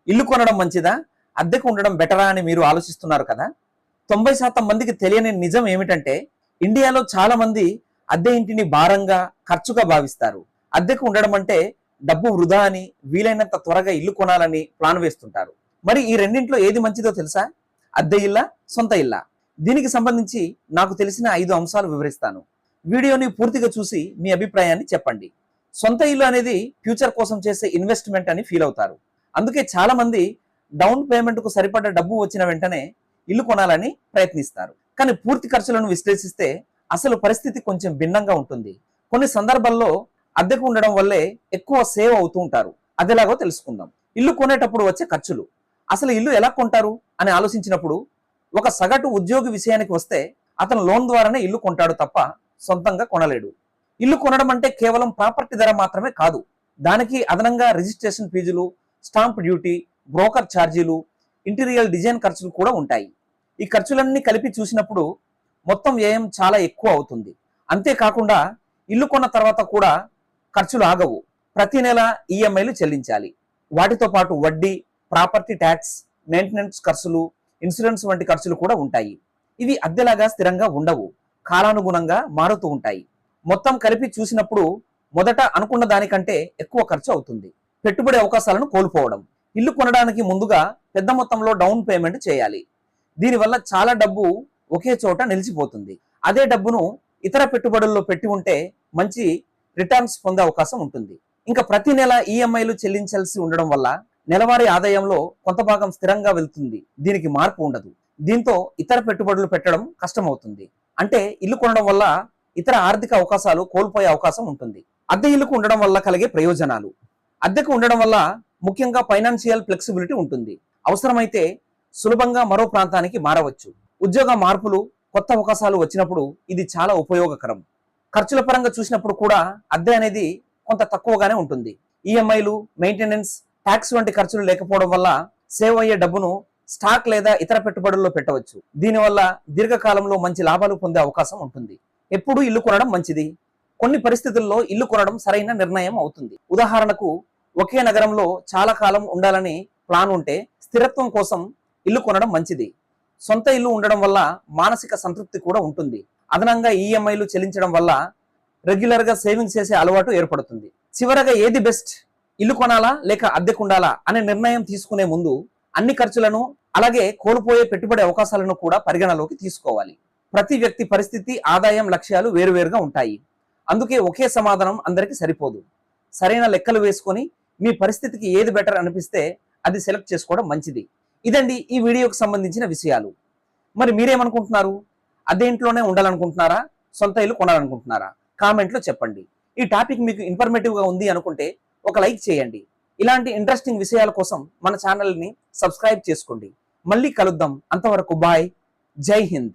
ఇల్లు కొనడం మంచిదా, అద్దెకు ఉండడం బెటరా అని మీరు ఆలోచిస్తున్నారు కదా. 90% మందికి తెలియని నిజం ఏమిటంటే, ఇండియాలో చాలా మంది అద్దె ఇంటిని భారంగా, ఖర్చుగా భావిస్తారు. అద్దెకు ఉండడం అంటే డబ్బు వృధా అని, వీలైనంత త్వరగా ఇల్లు కొనాలని ప్లాన్ వేస్తుంటారు. మరి ఈ రెండింటిలో ఏది మంచిదో తెలుసా? అద్దె ఇల్లా, సొంత ఇల్లా? దీనికి సంబంధించి నాకు తెలిసిన 5 అంశాలు వివరిస్తాను. వీడియోని పూర్తిగా చూసి మీ అభిప్రాయాన్ని చెప్పండి. సొంత ఇల్లు అనేది ఫ్యూచర్ కోసం చేసే ఇన్వెస్ట్మెంట్ అని ఫీల్ అవుతారు. అందుకే చాలా మంది డౌన్ పేమెంట్ కు సరిపడ్డ డబ్బు వచ్చిన వెంటనే ఇల్లు కొనాలని ప్రయత్నిస్తారు. కానీ పూర్తి ఖర్చులను విశ్లేషిస్తే అసలు పరిస్థితి కొంచెం భిన్నంగా ఉంటుంది. కొన్ని సందర్భాల్లో అద్దెకు ఉండడం వల్లే ఎక్కువ సేవ్ అవుతూ ఉంటారు. అదేలాగో తెలుసుకుందాం. ఇల్లు కొనేటప్పుడు వచ్చే ఖర్చులు. అసలు ఇల్లు ఎలా కొంటారు అని ఆలోచించినప్పుడు ఒక సగటు ఉద్యోగి విషయానికి వస్తే అతను లోన్ ద్వారానే ఇల్లు కొంటాడు తప్ప సొంతంగా కొనలేడు. ఇల్లు కొనడం అంటే కేవలం ప్రాపర్టీ ధర మాత్రమే కాదు. దానికి అదనంగా రిజిస్ట్రేషన్ ఫీజులు, స్టాంప్ డ్యూటీ, బ్రోకర్ ఛార్జీలు, ఇంటీరియర్ డిజైన్ ఖర్చులు కూడా ఉంటాయి. ఈ ఖర్చులన్నీ కలిపి చూసినప్పుడు మొత్తం వ్యయం చాలా ఎక్కువ అవుతుంది. అంతేకాకుండా ఇల్లు కొన్న తర్వాత కూడా ఖర్చులు ఆగవు. ప్రతి నెల ఈఎంఐలు చెల్లించాలి. వాటితో పాటు వడ్డీ, ప్రాపర్టీ ట్యాక్స్, మెయింటెనెన్స్ ఖర్చులు, ఇన్సూరెన్స్ వంటి ఖర్చులు కూడా ఉంటాయి. ఇవి అద్దెలాగా స్థిరంగా ఉండవు, కాలానుగుణంగా మారుతూ ఉంటాయి. మొత్తం కలిపి చూసినప్పుడు మొదట అనుకున్న దానికంటే ఎక్కువ ఖర్చు అవుతుంది. పెట్టుబడి అవకాశాలను కోల్పోవడం. ఇల్లు కొనడానికి ముందుగా పెద్ద మొత్తంలో డౌన్ పేమెంట్ చేయాలి. దీనివల్ల చాలా డబ్బు ఒకే చోట నిలిచిపోతుంది. అదే డబ్బును ఇతర పెట్టుబడుల్లో పెట్టి ఉంటే మంచి రిటర్న్స్ పొందే అవకాశం ఉంటుంది. ఇంకా ప్రతి నెల ఈఎంఐలు చెల్లించాల్సి ఉండడం వల్ల నెలవారీ ఆదాయంలో కొంత భాగం స్థిరంగా వెళ్తుంది. దీనికి మార్పు ఉండదు. దీంతో ఇతర పెట్టుబడులు పెట్టడం కష్టమవుతుంది. అంటే ఇల్లు కొనడం వల్ల ఇతర ఆర్థిక అవకాశాలు కోల్పోయే అవకాశం ఉంటుంది. అద్దె ఇల్లుకు ఉండడం వల్ల కలిగే ప్రయోజనాలు. అద్దెకు ఉండడం వల్ల ముఖ్యంగా ఫైనాన్షియల్ ఫ్లెక్సిబిలిటీ ఉంటుంది. అవసరమైతే సులభంగా మరో ప్రాంతానికి మారవచ్చు. ఉద్యోగ మార్పులు, కొత్త అవకాశాలు వచ్చినప్పుడు ఇది చాలా ఉపయోగకరం. ఖర్చుల పరంగా చూసినప్పుడు కూడా అద్దె అనేది కొంత తక్కువగానే ఉంటుంది. ఈఎంఐలు, మెయింటెనెన్స్, ట్యాక్స్ వంటి ఖర్చులు లేకపోవడం వల్ల సేవ్ అయ్యే డబ్బును స్టాక్ లేదా ఇతర పెట్టుబడుల్లో పెట్టవచ్చు. దీనివల్ల దీర్ఘకాలంలో మంచి లాభాలు పొందే అవకాశం ఉంటుంది. ఎప్పుడు ఇల్లు కొనడం మంచిది? కొన్ని పరిస్థితుల్లో ఇల్లు కొనడం సరైన నిర్ణయం అవుతుంది. ఉదాహరణకు, ఒకే నగరంలో చాలా కాలం ఉండాలని ప్లాన్ ఉంటే స్థిరత్వం కోసం ఇల్లు కొనడం మంచిది. సొంత ఇల్లు ఉండడం వల్ల మానసిక సంతృప్తి కూడా ఉంటుంది. అదనంగా ఈఎంఐలు చెల్లించడం వల్ల రెగ్యులర్ గా సేవింగ్స్ చేసే అలవాటు ఏర్పడుతుంది. చివరగా ఏది బెస్ట్, ఇల్లు కొనాలా లేక అద్దెకుండాలా అనే నిర్ణయం తీసుకునే ముందు అన్ని ఖర్చులను, అలాగే కోల్పోయే పెట్టుబడి అవకాశాలను కూడా పరిగణలోకి తీసుకోవాలి. ప్రతి వ్యక్తి పరిస్థితి, ఆదాయం, లక్ష్యాలు వేరువేరుగా ఉంటాయి. అందుకే ఒకే సమాధానం అందరికీ సరిపోదు. సరైన లెక్కలు వేసుకొని మీ పరిస్థితికి ఏది బెటర్ అనిపిస్తే అది సెలెక్ట్ చేసుకోవడం మంచిది. ఇదండి ఈ వీడియోకి సంబంధించిన విషయాలు. మరి మీరేమనుకుంటున్నారు? అద్దె ఇంట్లోనే ఉండాలనుకుంటున్నారా, సొంత ఇల్లు కొనాలనుకుంటున్నారా? కామెంట్లో చెప్పండి. ఈ టాపిక్ మీకు ఇన్ఫర్మేటివ్ గా ఉంది అనుకుంటే ఒక లైక్ చేయండి. ఇలాంటి ఇంట్రెస్టింగ్ విషయాల కోసం మన ఛానల్ని సబ్స్క్రైబ్ చేసుకోండి. మళ్ళీ కలుద్దాం. అంతవరకు బాయ్. జై హింద్.